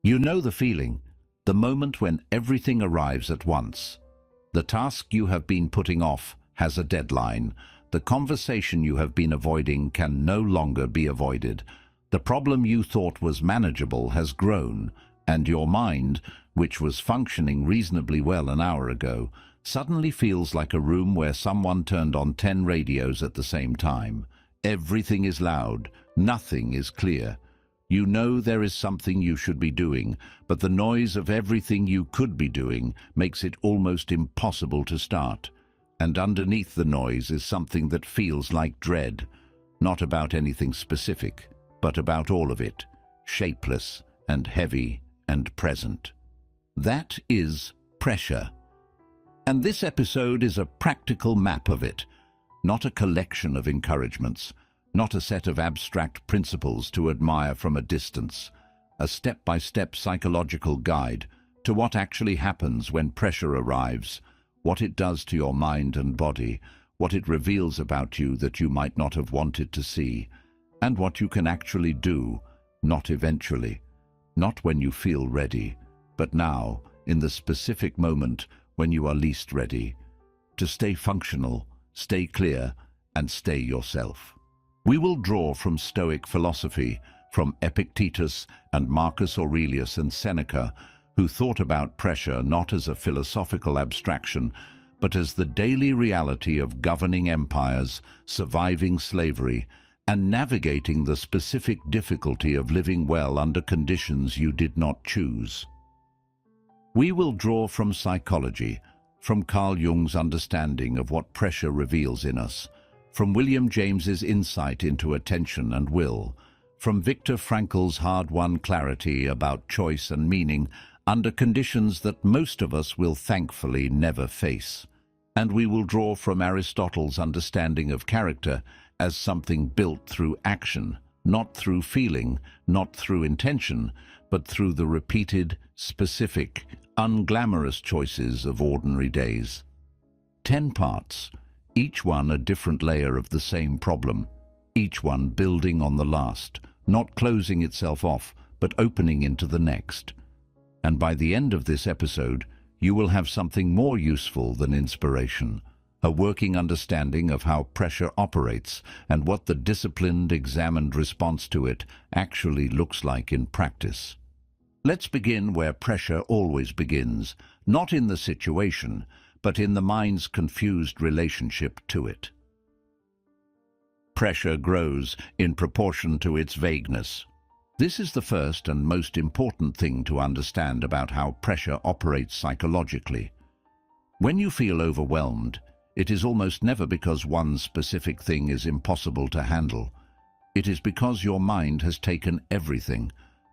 You know the feeling, the moment when everything arrives at once. The task you have been putting off has a deadline. The conversation you have been avoiding can no longer be avoided. The problem you thought was manageable has grown, and your mind, which was functioning reasonably well an hour ago, suddenly feels like a room where someone turned on 10 radios at the same time. Everything is loud, nothing is clear. You know there is something you should be doing, but the noise of everything you could be doing makes it almost impossible to start. And underneath the noise is something that feels like dread, not about anything specific, but about all of it, shapeless and heavy and present. That is pressure. And this episode is a practical map of it, not a collection of encouragements, not a set of abstract principles to admire from a distance, a step-by-step psychological guide to what actually happens when pressure arrives, what it does to your mind and body, what it reveals about you that you might not have wanted to see, and what you can actually do, not eventually, not when you feel ready, but now, in the specific moment when you are least ready, to stay functional, stay clear, and stay yourself. We will draw from Stoic philosophy, from Epictetus and Marcus Aurelius and Seneca, who thought about pressure not as a philosophical abstraction, but as the daily reality of governing empires, surviving slavery, and navigating the specific difficulty of living well under conditions you did not choose. We will draw from psychology, from Carl Jung's understanding of what pressure reveals in us, from William James's insight into attention and will, from Viktor Frankl's hard-won clarity about choice and meaning under conditions that most of us will thankfully never face. And we will draw from Aristotle's understanding of character as something built through action, not through feeling, not through intention, but through the repeated, specific, unglamorous choices of ordinary days. 10 parts, each one a different layer of the same problem, each one building on the last, not closing itself off, but opening into the next. And by the end of this episode, you will have something more useful than inspiration, a working understanding of how pressure operates and what the disciplined, examined response to it actually looks like in practice. Let's begin where pressure always begins, not in the situation, but in the mind's confused relationship to it. Pressure grows in proportion to its vagueness. This is the first and most important thing to understand about how pressure operates psychologically. When you feel overwhelmed, it is almost never because one specific thing is impossible to handle. It is because your mind has taken everything: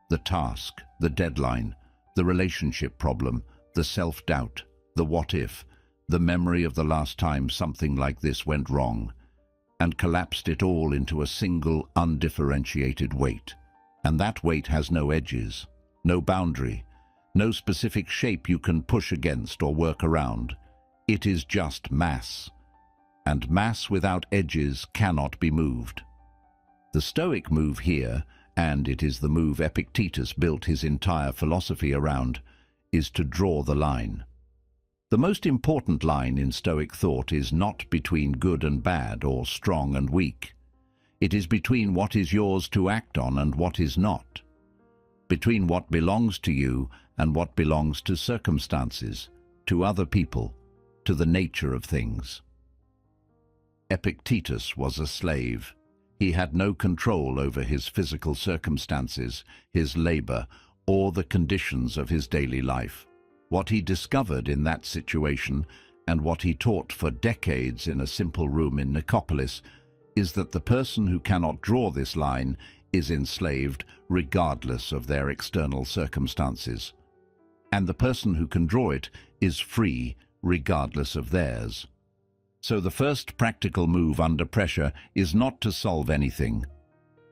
the task, the deadline, the relationship problem, the self-doubt, the what-if, the memory of the last time something like this went wrong, and collapsed it all into a single, undifferentiated weight. And that weight has no edges, no boundary, no specific shape you can push against or work around. It is just mass. And mass without edges cannot be moved. The Stoic move here, and it is the move Epictetus built his entire philosophy around, is to draw the line. The most important line in Stoic thought is not between good and bad or strong and weak. It is between what is yours to act on and what is not. Between what belongs to you and what belongs to circumstances, to other people, to the nature of things. Epictetus was a slave. He had no control over his physical circumstances, his labor, or the conditions of his daily life. What he discovered in that situation, and what he taught for decades in a simple room in Nicopolis, is that the person who cannot draw this line is enslaved regardless of their external circumstances. And the person who can draw it is free regardless of theirs. So the first practical move under pressure is not to solve anything.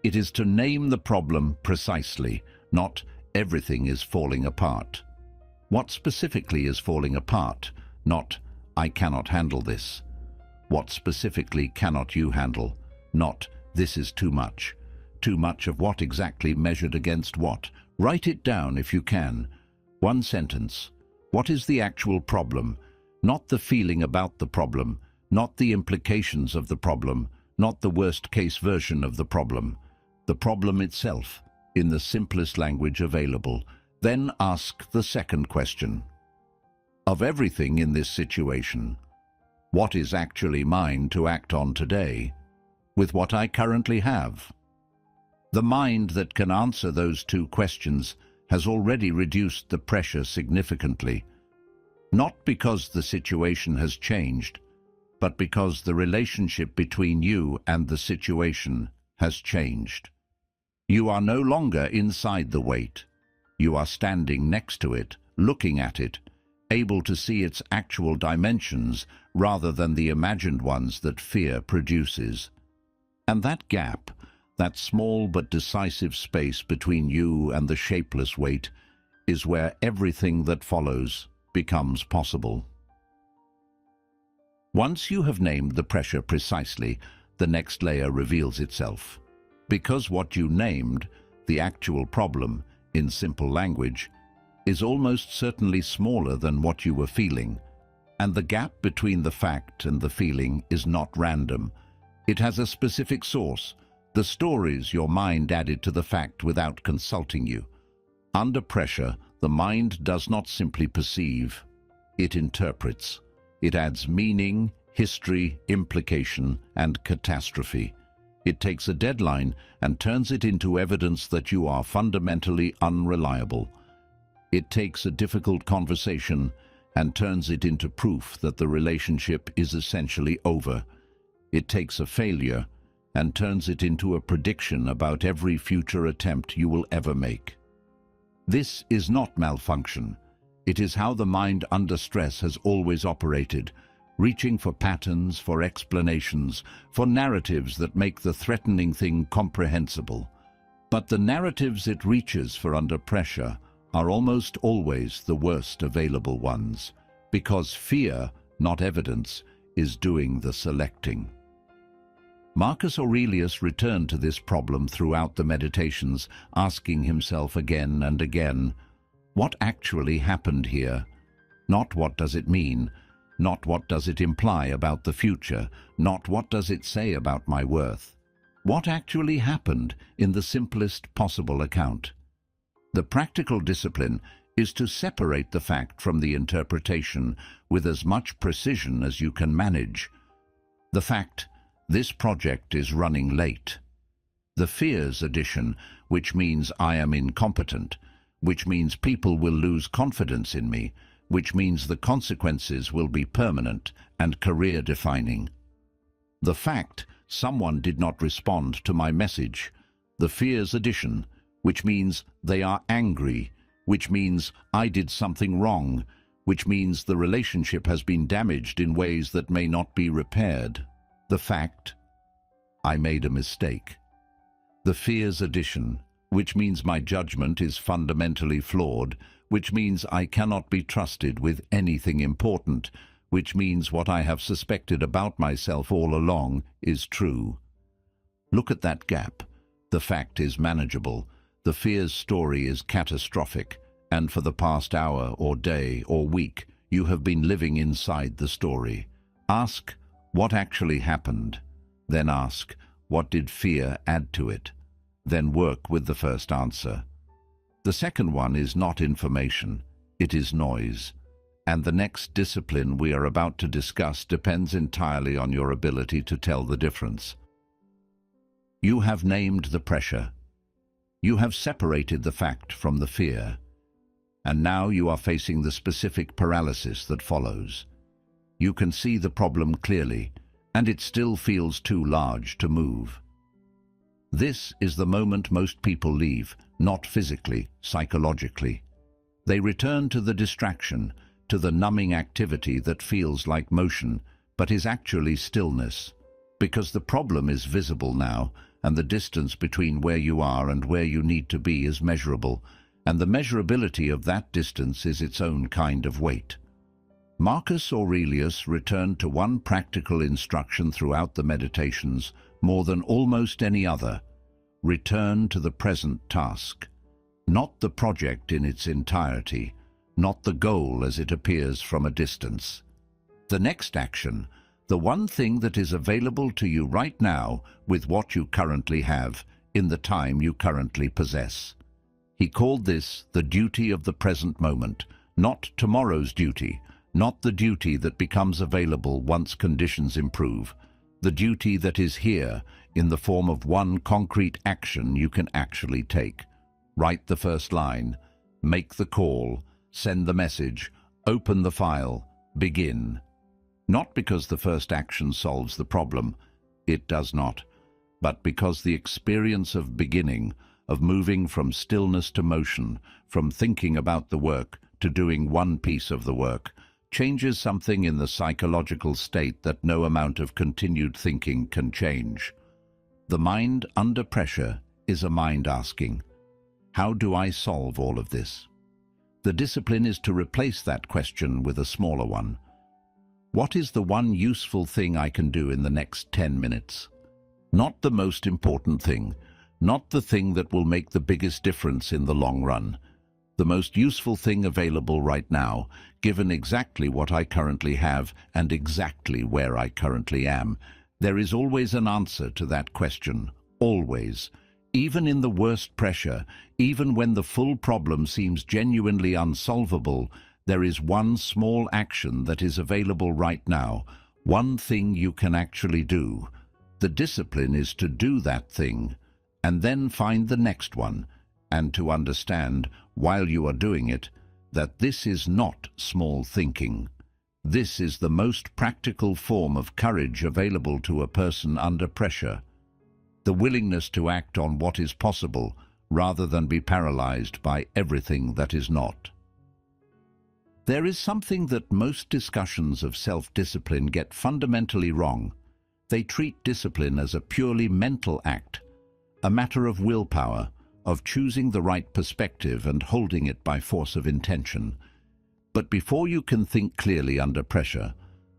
It is to name the problem precisely, not everything is falling apart. What specifically is falling apart? Not, I cannot handle this. What specifically cannot you handle? Not, this is too much. Too much of what exactly measured against what? Write it down if you can. One sentence. What is the actual problem? Not the feeling about the problem, not the implications of the problem, not the worst-case version of the problem. The problem itself, in the simplest language available. Then ask the second question. Of everything in this situation, what is actually mine to act on today, with what I currently have? The mind that can answer those two questions has already reduced the pressure significantly, not because the situation has changed, but because the relationship between you and the situation has changed. You are no longer inside the weight. You are standing next to it, looking at it, able to see its actual dimensions rather than the imagined ones that fear produces. And that gap, that small but decisive space between you and the shapeless weight, is where everything that follows becomes possible. Once you have named the pressure precisely, the next layer reveals itself. Because what you named, the actual problem, in simple language, is almost certainly smaller than what you were feeling, and the gap between the fact and the feeling is not random. It has a specific source, the stories your mind added to the fact without consulting you. Under pressure, the mind does not simply perceive, it interprets. It adds meaning, history, implication, and catastrophe. It takes a deadline and turns it into evidence that you are fundamentally unreliable. It takes a difficult conversation and turns it into proof that the relationship is essentially over. It takes a failure and turns it into a prediction about every future attempt you will ever make. This is not malfunction. It is how the mind under stress has always operated, reaching for patterns, for explanations, for narratives that make the threatening thing comprehensible. But the narratives it reaches for under pressure are almost always the worst available ones, because fear, not evidence, is doing the selecting. Marcus Aurelius returned to this problem throughout the meditations, asking himself again and again, what actually happened here? Not what does it mean, not what does it imply about the future, not what does it say about my worth. What actually happened in the simplest possible account? The practical discipline is to separate the fact from the interpretation with as much precision as you can manage. The fact, this project is running late. The fears addition, which means I am incompetent, which means people will lose confidence in me, which means the consequences will be permanent and career-defining. The fact, someone did not respond to my message. The fears addition, which means they are angry, which means I did something wrong, which means the relationship has been damaged in ways that may not be repaired. The fact, I made a mistake. The fears addition, which means my judgment is fundamentally flawed, which means I cannot be trusted with anything important, which means what I have suspected about myself all along is true. Look at that gap. The fact is manageable. The fear's story is catastrophic, and for the past hour or day or week, you have been living inside the story. Ask, what actually happened? Then ask, what did fear add to it? Then work with the first answer. The second one is not information, it is noise. And the next discipline we are about to discuss depends entirely on your ability to tell the difference. You have named the pressure. You have separated the fact from the fear. And now you are facing the specific paralysis that follows. You can see the problem clearly, and it still feels too large to move. This is the moment most people leave, not physically, psychologically. They return to the distraction, to the numbing activity that feels like motion, but is actually stillness. Because the problem is visible now, and the distance between where you are and where you need to be is measurable, and the measurability of that distance is its own kind of weight. Marcus Aurelius returned to one practical instruction throughout the meditations more than almost any other. Return to the present task. not the project in its entirety, not the goal as it appears from a distance. The next action, the one thing that is available to you right now with what you currently have, in the time you currently possess. He called this the duty of the present moment, not tomorrow's duty, not the duty that becomes available once conditions improve, the duty that is here in the form of one concrete action you can actually take. Write the first line, make the call, send the message, open the file, begin. Not because the first action solves the problem, it does not, but because the experience of beginning, of moving from stillness to motion, from thinking about the work to doing one piece of the work, changes something in the psychological state that no amount of continued thinking can change. The mind under pressure is a mind asking, how do I solve all of this? The discipline is to replace that question with a smaller one. What is the one useful thing I can do in the next 10 minutes? Not the most important thing, not the thing that will make the biggest difference in the long run. The most useful thing available right now, given exactly what I currently have and exactly where I currently am. There is always an answer to that question, always. Even in the worst pressure, even when the full problem seems genuinely unsolvable, there is one small action that is available right now, one thing you can actually do. The discipline is to do that thing, and then find the next one, and to understand, while you are doing it, that this is not small thinking. This is the most practical form of courage available to a person under pressure. The willingness to act on what is possible, rather than be paralyzed by everything that is not. There is something that most discussions of self-discipline get fundamentally wrong. They treat discipline as a purely mental act, a matter of willpower, of choosing the right perspective and holding it by force of intention. But before you can think clearly under pressure,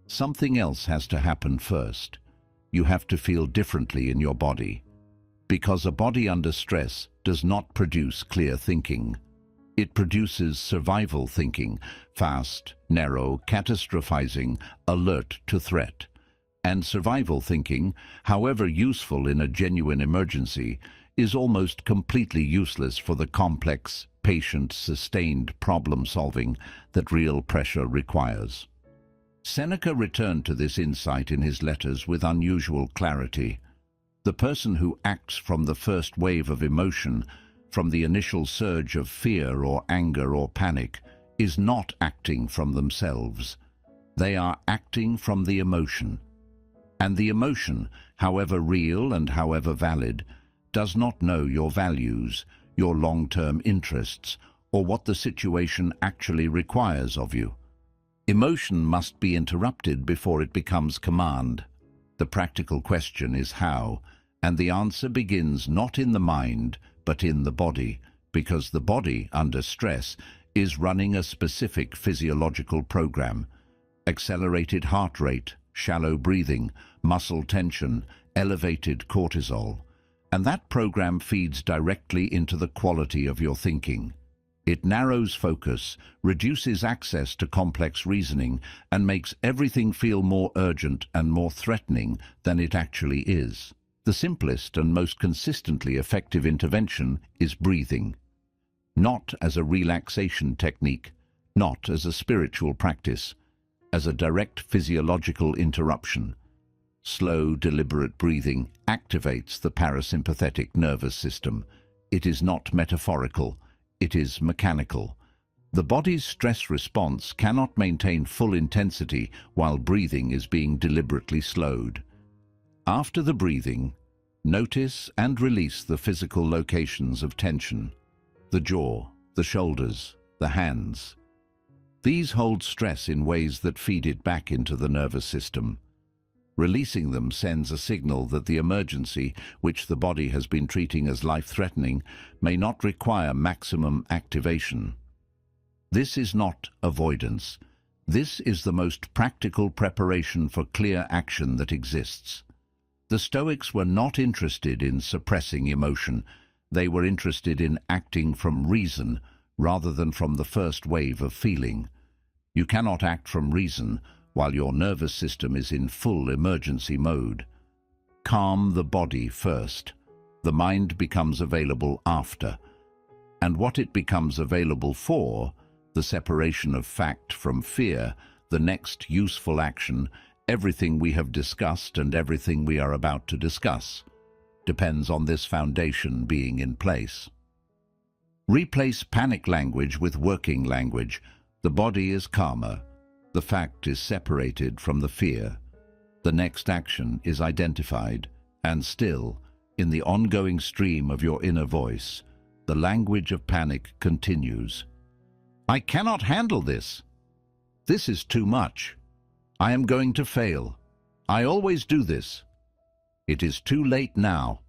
something else has to happen first. You have to feel differently in your body, because a body under stress does not produce clear thinking. It produces survival thinking, fast, narrow, catastrophizing, alert to threat. And survival thinking, however useful in a genuine emergency, is almost completely useless for the complex, patient, sustained problem-solving that real pressure requires. Seneca returned to this insight in his letters with unusual clarity. The person who acts from the first wave of emotion, from the initial surge of fear or anger or panic, is not acting from themselves. They are acting from the emotion. And the emotion, however real and however valid, does not know your values, your long-term interests, or what the situation actually requires of you. Emotion must be interrupted before it becomes command. The practical question is how, and the answer begins not in the mind, but in the body, because the body, under stress, is running a specific physiological program. Accelerated heart rate, shallow breathing, muscle tension, elevated cortisol. And that program feeds directly into the quality of your thinking. It narrows focus, reduces access to complex reasoning, and makes everything feel more urgent and more threatening than it actually is. The simplest and most consistently effective intervention is breathing. Not as a relaxation technique, not as a spiritual practice, as a direct physiological interruption. Slow, deliberate breathing activates the parasympathetic nervous system. It is not metaphorical, it is mechanical. The body's stress response cannot maintain full intensity while breathing is being deliberately slowed. After the breathing, notice and release the physical locations of tension. The jaw, the shoulders, the hands. These hold stress in ways that feed it back into the nervous system. Releasing them sends a signal that the emergency, which the body has been treating as life-threatening, may not require maximum activation. This is not avoidance. This is the most practical preparation for clear action that exists. The Stoics were not interested in suppressing emotion. They were interested in acting from reason rather than from the first wave of feeling. You cannot act from reason while your nervous system is in full emergency mode. Calm the body first. The mind becomes available after. And what it becomes available for, the separation of fact from fear, the next useful action, everything we have discussed and everything we are about to discuss, depends on this foundation being in place. Replace panic language with working language. The body is calmer. The fact is separated from the fear. The next action is identified, and still, in the ongoing stream of your inner voice, the language of panic continues. I cannot handle this. This is too much. I am going to fail. I always do this. It is too late now.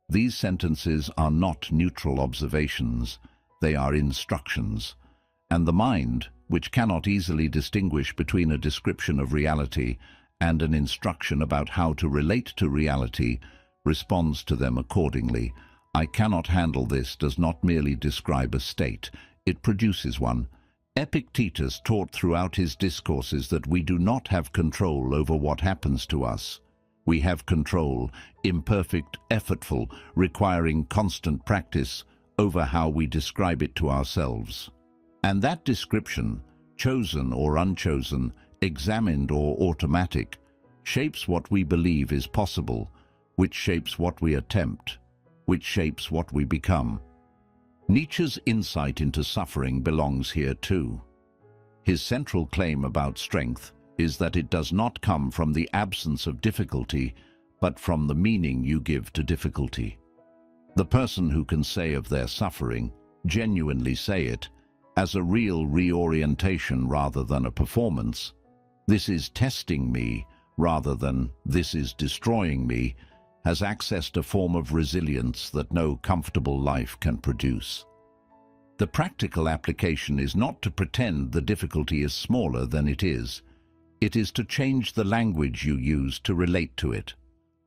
These sentences are not neutral observations. They are instructions. And the mind, which cannot easily distinguish between a description of reality and an instruction about how to relate to reality, responds to them accordingly. I cannot handle this does not merely describe a state, it produces one. Epictetus taught throughout his discourses that we do not have control over what happens to us. We have control, imperfect, effortful, requiring constant practice, over how we describe it to ourselves. And that description, chosen or unchosen, examined or automatic, shapes what we believe is possible, which shapes what we attempt, which shapes what we become. Nietzsche's insight into suffering belongs here too. His central claim about strength is that it does not come from the absence of difficulty, but from the meaning you give to difficulty. The person who can say of their suffering, genuinely say it, as a real reorientation rather than a performance, this is testing me rather than this is destroying me, has accessed a form of resilience that no comfortable life can produce. The practical application is not to pretend the difficulty is smaller than it is. It is to change the language you use to relate to it.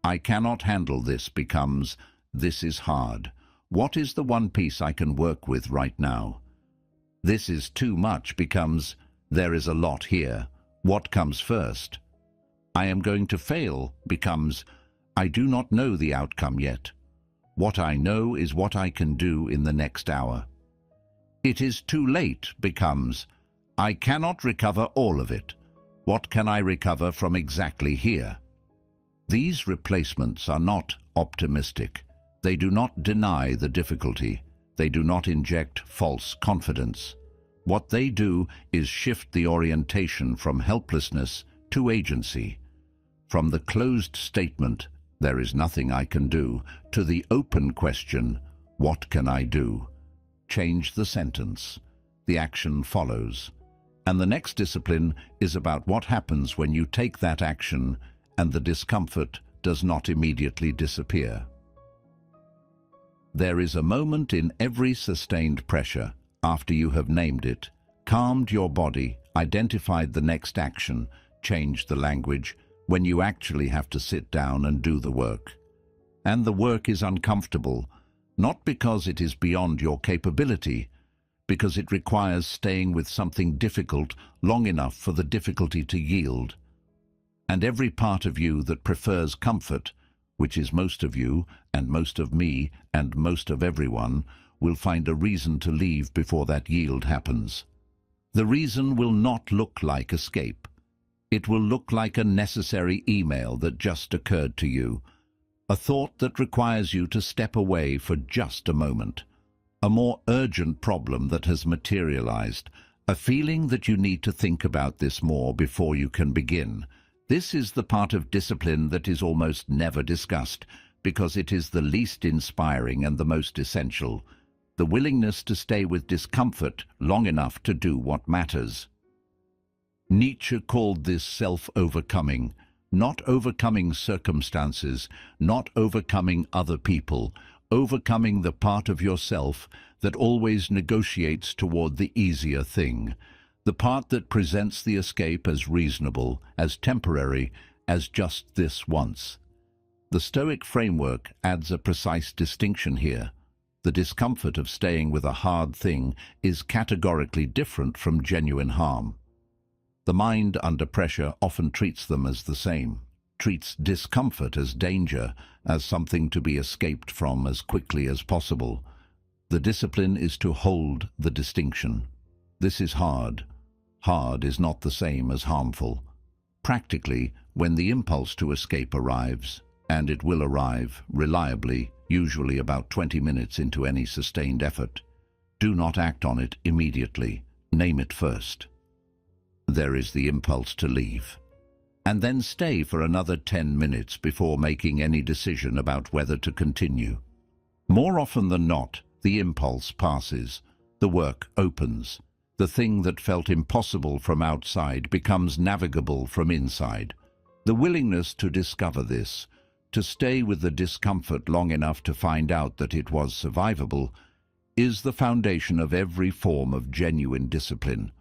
I cannot handle this becomes, this is hard. What is the one piece I can work with right now? This is too much becomes, there is a lot here. What comes first? I am going to fail becomes, I do not know the outcome yet. What I know is what I can do in the next hour. It is too late becomes, I cannot recover all of it. What can I recover from exactly here? These replacements are not optimistic. They do not deny the difficulty. They do not inject false confidence. What they do is shift the orientation from helplessness to agency. From the closed statement, there is nothing I can do, to the open question, what can I do? Change the sentence. The action follows. And the next discipline is about what happens when you take that action and the discomfort does not immediately disappear. There is a moment in every sustained pressure, after you have named it, calmed your body, identified the next action, changed the language, when you actually have to sit down and do the work. And the work is uncomfortable, not because it is beyond your capability, because it requires staying with something difficult long enough for the difficulty to yield. And every part of you that prefers comfort, which is most of you, and most of me, and most of everyone, will find a reason to leave before that yield happens. The reason will not look like escape. It will look like a necessary email that just occurred to you, a thought that requires you to step away for just a moment, a more urgent problem that has materialized, a feeling that you need to think about this more before you can begin. This is the part of discipline that is almost never discussed, because it is the least inspiring and the most essential, the willingness to stay with discomfort long enough to do what matters. Nietzsche called this self-overcoming, not overcoming circumstances, not overcoming other people, overcoming the part of yourself that always negotiates toward the easier thing, the part that presents the escape as reasonable, as temporary, as just this once. The Stoic framework adds a precise distinction here. The discomfort of staying with a hard thing is categorically different from genuine harm. The mind under pressure often treats them as the same, treats discomfort as danger, as something to be escaped from as quickly as possible. The discipline is to hold the distinction. This is hard. Hard is not the same as harmful. Practically, when the impulse to escape arrives, and it will arrive reliably, usually about 20 minutes into any sustained effort, do not act on it immediately. Name it first. There is the impulse to leave. And then stay for another 10 minutes before making any decision about whether to continue. More often than not, the impulse passes. The work opens. The thing that felt impossible from outside becomes navigable from inside. The willingness to discover this, to stay with the discomfort long enough to find out that it was survivable, is the foundation of every form of genuine discipline,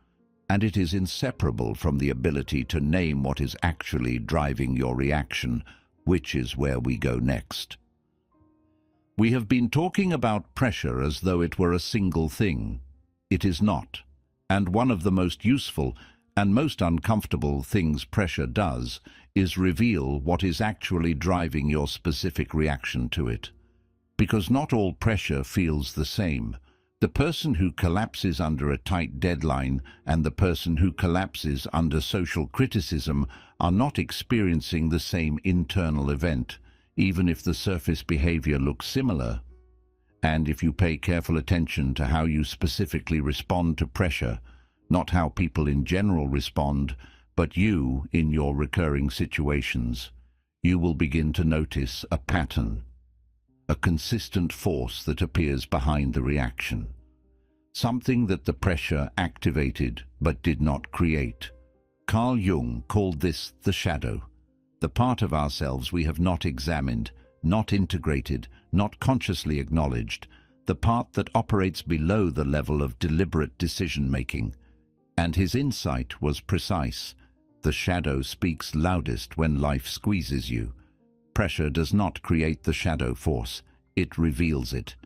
and it is inseparable from the ability to name what is actually driving your reaction, which is where we go next. We have been talking about pressure as though it were a single thing. It is not, and one of the most useful and most uncomfortable things pressure does is reveal what is actually driving your specific reaction to it. Because not all pressure feels the same. The person who collapses under a tight deadline and the person who collapses under social criticism are not experiencing the same internal event, even if the surface behavior looks similar. And if you pay careful attention to how you specifically respond to pressure, not how people in general respond, but you in your recurring situations, you will begin to notice a pattern, a consistent force that appears behind the reaction. Something that the pressure activated but did not create. Carl Jung called this the shadow, the part of ourselves we have not examined, not integrated, not consciously acknowledged, the part that operates below the level of deliberate decision-making. And his insight was precise. The shadow speaks loudest when life squeezes you. Pressure does not create the shadow force, it reveals it.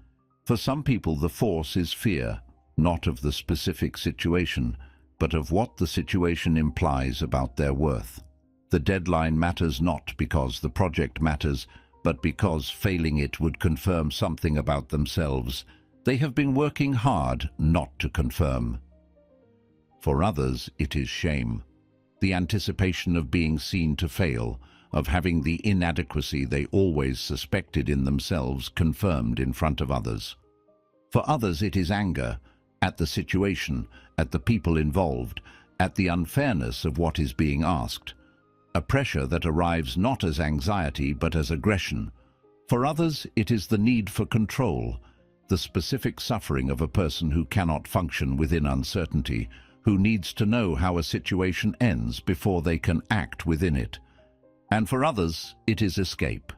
For some people the force is fear, not of the specific situation, but of what the situation implies about their worth. The deadline matters not because the project matters, but because failing it would confirm something about themselves they have been working hard not to confirm. For others, it is shame. The anticipation of being seen to fail, of having the inadequacy they always suspected in themselves confirmed in front of others. For others, it is anger at the situation, at the people involved, at the unfairness of what is being asked. A pressure that arrives not as anxiety but as aggression. For others, it is the need for control, the specific suffering of a person who cannot function within uncertainty, who needs to know how a situation ends before they can act within it. And for others, it is escape,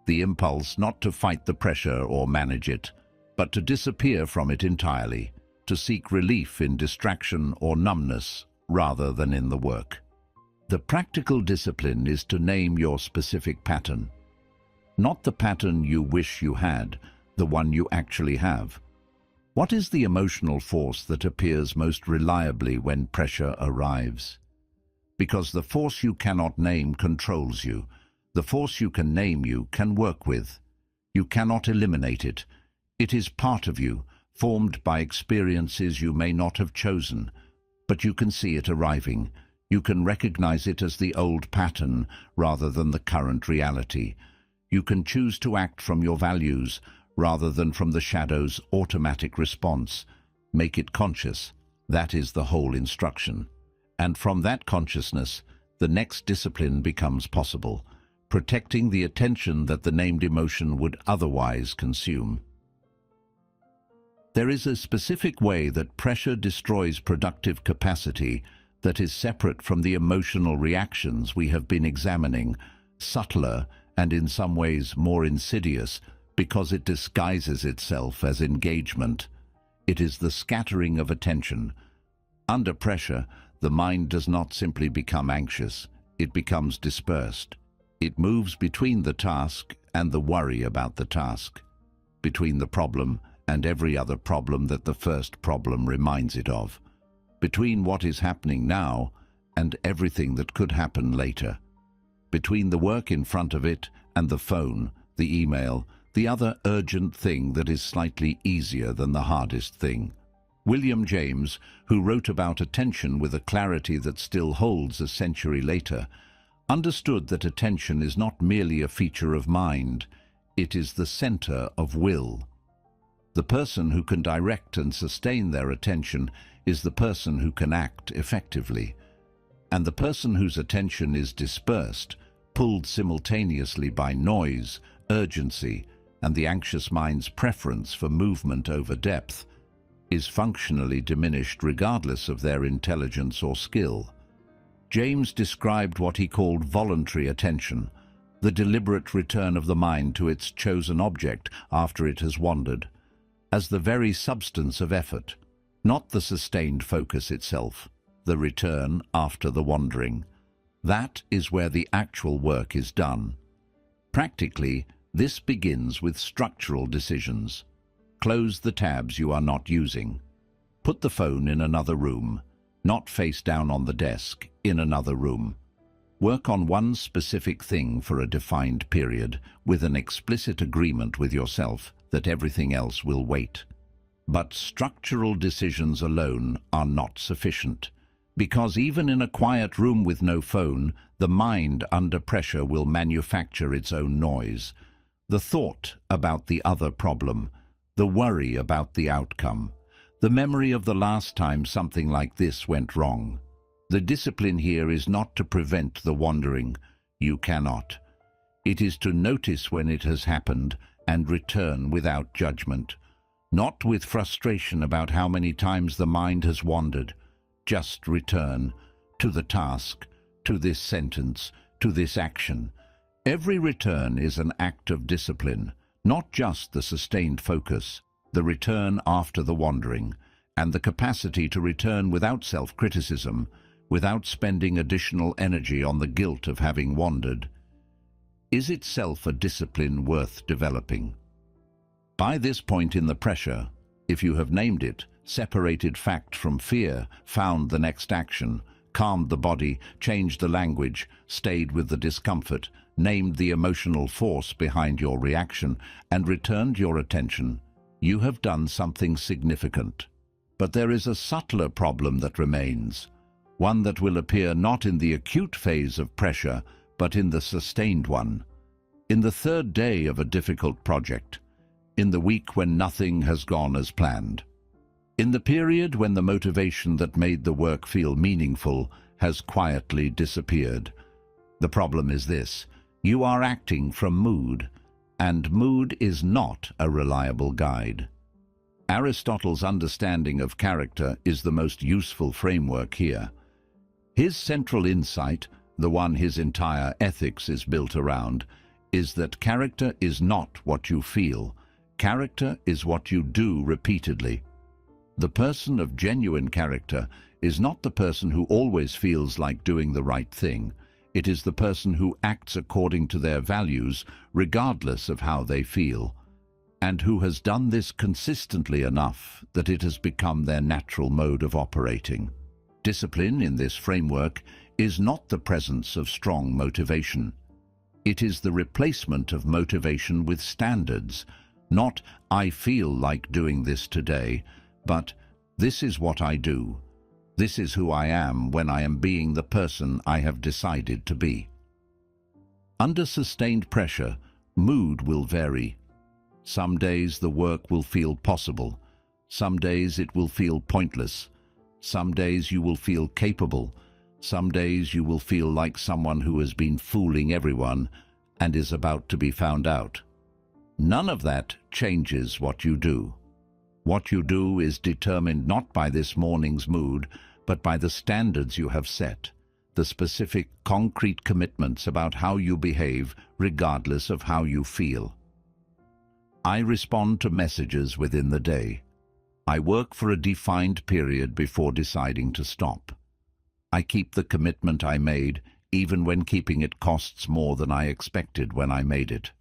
the impulse not to fight the pressure or manage it, but to disappear from it entirely, to seek relief in distraction or numbness rather than in the work. The practical discipline is to name your specific pattern. Not the pattern you wish you had, the one you actually have. What is the emotional force that appears most reliably when pressure arrives? Because the force you cannot name controls you. The force you can name you can work with. You cannot eliminate it. It is part of you, formed by experiences you may not have chosen, but you can see it arriving. You can recognize it as the old pattern rather than the current reality. You can choose to act from your values rather than from the shadow's automatic response. Make it conscious. That is the whole instruction. And from that consciousness, the next discipline becomes possible, protecting the attention that the named emotion would otherwise consume. There is a specific way that pressure destroys productive capacity that is separate from the emotional reactions we have been examining, subtler and in some ways more insidious because it disguises itself as engagement. It is the scattering of attention. Under pressure, the mind does not simply become anxious, it becomes dispersed. It moves between the task and the worry about the task, between the problem and every other problem that the first problem reminds it of, between what is happening now and everything that could happen later, between the work in front of it and the phone, the email, the other urgent thing that is slightly easier than the hardest thing. William James, who wrote about attention with a clarity that still holds a century later, understood that attention is not merely a feature of mind, it is the center of will. The person who can direct and sustain their attention is the person who can act effectively. And the person whose attention is dispersed, pulled simultaneously by noise, urgency, and the anxious mind's preference for movement over depth, is functionally diminished regardless of their intelligence or skill. James described what he called voluntary attention, the deliberate return of the mind to its chosen object after it has wandered, as the very substance of effort, not the sustained focus itself, the return after the wandering. That is where the actual work is done. Practically, this begins with structural decisions. Close the tabs you are not using. Put the phone in another room, not face down on the desk, in another room. Work on one specific thing for a defined period, with an explicit agreement with yourself that everything else will wait. But structural decisions alone are not sufficient, because even in a quiet room with no phone, the mind under pressure will manufacture its own noise. The thought about the other problem, the worry about the outcome, the memory of the last time something like this went wrong. The discipline here is not to prevent the wandering. You cannot. It is to notice when it has happened and return without judgment, not with frustration about how many times the mind has wandered. Just return to the task, to this sentence, to this action. Every return is an act of discipline, not just the sustained focus, the return after the wandering, and the capacity to return without self-criticism, without spending additional energy on the guilt of having wandered, is itself a discipline worth developing. By this point in the pressure, if you have named it, separated fact from fear, found the next action, calmed the body, changed the language, stayed with the discomfort, named the emotional force behind your reaction, and returned your attention, you have done something significant. But there is a subtler problem that remains, one that will appear not in the acute phase of pressure, but in the sustained one, in the third day of a difficult project, in the week when nothing has gone as planned, in the period when the motivation that made the work feel meaningful has quietly disappeared. The problem is this: you are acting from mood, and mood is not a reliable guide. Aristotle's understanding of character is the most useful framework here. His central insight, the one his entire ethics is built around, is that character is not what you feel. Character is what you do repeatedly. The person of genuine character is not the person who always feels like doing the right thing. It is the person who acts according to their values, regardless of how they feel, and who has done this consistently enough that it has become their natural mode of operating. Discipline in this framework is not the presence of strong motivation. It is the replacement of motivation with standards, not "I feel like doing this today," but "this is what I do. This is who I am when I am being the person I have decided to be." Under sustained pressure, mood will vary. Some days the work will feel possible. Some days it will feel pointless. Some days you will feel capable. Some days you will feel like someone who has been fooling everyone and is about to be found out. None of that changes what you do. What you do is determined not by this morning's mood, but by the standards you have set, the specific, concrete commitments about how you behave, regardless of how you feel. I respond to messages within the day. I work for a defined period before deciding to stop. I keep the commitment I made, even when keeping it costs more than I expected when I made it.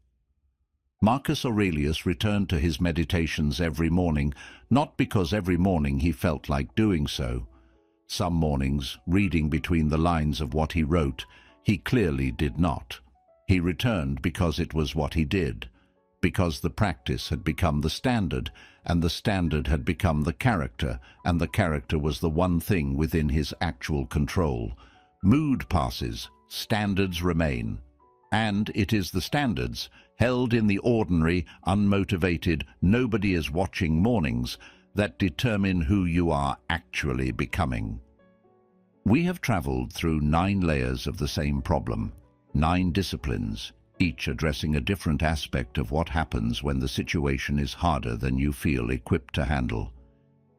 Marcus Aurelius returned to his meditations every morning, not because every morning he felt like doing so. Some mornings, reading between the lines of what he wrote, he clearly did not. He returned because it was what he did, because the practice had become the standard, and the standard had become the character, and the character was the one thing within his actual control. Mood passes, standards remain. And it is the standards, held in the ordinary, unmotivated, nobody-is-watching mornings, that determine who you are actually becoming. We have traveled through 9 layers of the same problem, 9 disciplines, each addressing a different aspect of what happens when the situation is harder than you feel equipped to handle.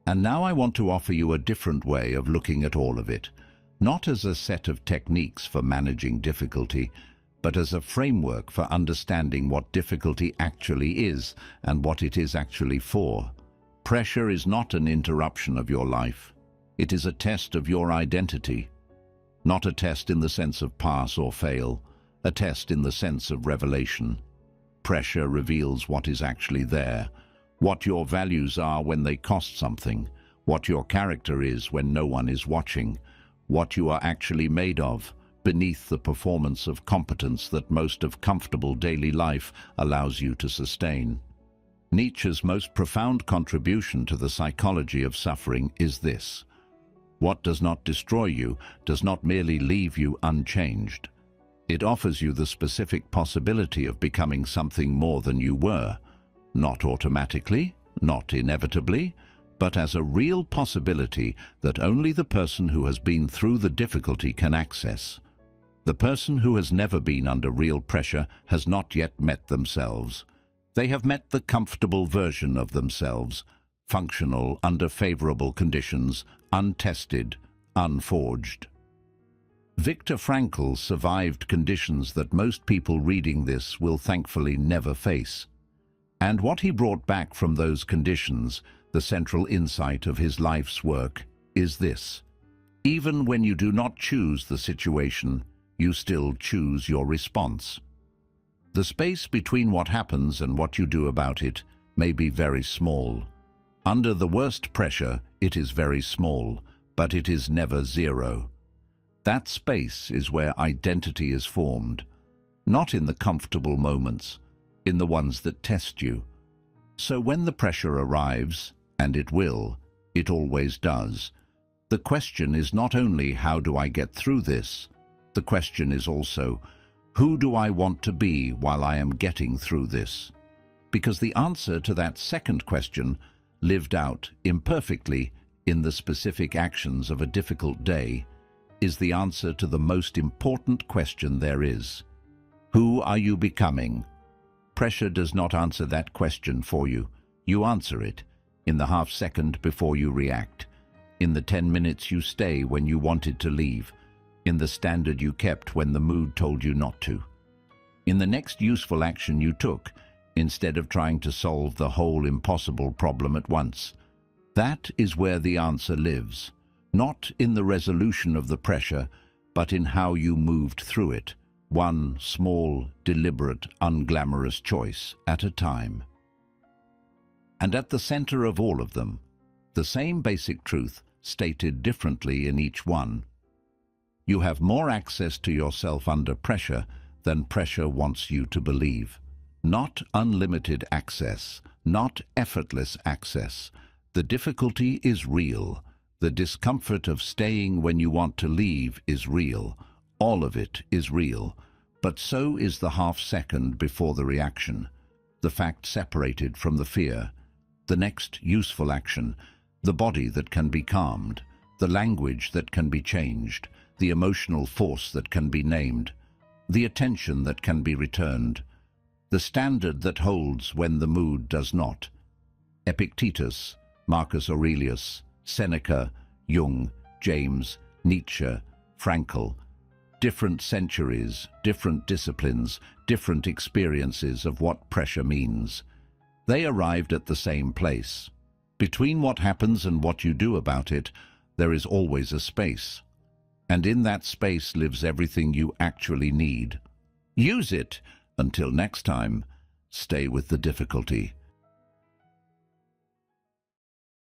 And now I want to offer you a different way of looking at all of it, not as a set of techniques for managing difficulty, but as a framework for understanding what difficulty actually is and what it is actually for. Pressure is not an interruption of your life. It is a test of your identity. Not a test in the sense of pass or fail, a test in the sense of revelation. Pressure reveals what is actually there, what your values are when they cost something, what your character is when no one is watching, what you are actually made of, beneath the performance of competence that most of comfortable daily life allows you to sustain. Nietzsche's most profound contribution to the psychology of suffering is this: what does not destroy you does not merely leave you unchanged. It offers you the specific possibility of becoming something more than you were, not automatically, not inevitably, but as a real possibility that only the person who has been through the difficulty can access. The person who has never been under real pressure has not yet met themselves. They have met the comfortable version of themselves, functional under favorable conditions, untested, unforged. Viktor Frankl survived conditions that most people reading this will thankfully never face. And what he brought back from those conditions, the central insight of his life's work, is this: even when you do not choose the situation, you still choose your response. The space between what happens and what you do about it may be very small. Under the worst pressure, it is very small, but it is never zero. That space is where identity is formed, not in the comfortable moments, in the ones that test you. So when the pressure arrives, and it will, it always does, the question is not only how do I get through this, the question is also, who do I want to be while I am getting through this? Because the answer to that second question, lived out imperfectly in the specific actions of a difficult day, is the answer to the most important question there is. Who are you becoming? Pressure does not answer that question for you. You answer it in the half second before you react, in the 10 minutes you stay when you wanted to leave, in the standard you kept when the mood told you not to, in the next useful action you took, instead of trying to solve the whole impossible problem at once. That is where the answer lives, not in the resolution of the pressure, but in how you moved through it, one small, deliberate, unglamorous choice at a time. And at the center of all of them, the same basic truth stated differently in each one. You have more access to yourself under pressure than pressure wants you to believe. Not unlimited access, not effortless access. The difficulty is real. The discomfort of staying when you want to leave is real. All of it is real. But so is the half second before the reaction, the fact separated from the fear, the next useful action, the body that can be calmed, the language that can be changed, the emotional force that can be named, the attention that can be returned, the standard that holds when the mood does not. Epictetus, Marcus Aurelius, Seneca, Jung, James, Nietzsche, Frankl. Different centuries, different disciplines, different experiences of what pressure means. They arrived at the same place. Between what happens and what you do about it, there is always a space. And in that space lives everything you actually need. Use it. Until next time, stay with the difficulty.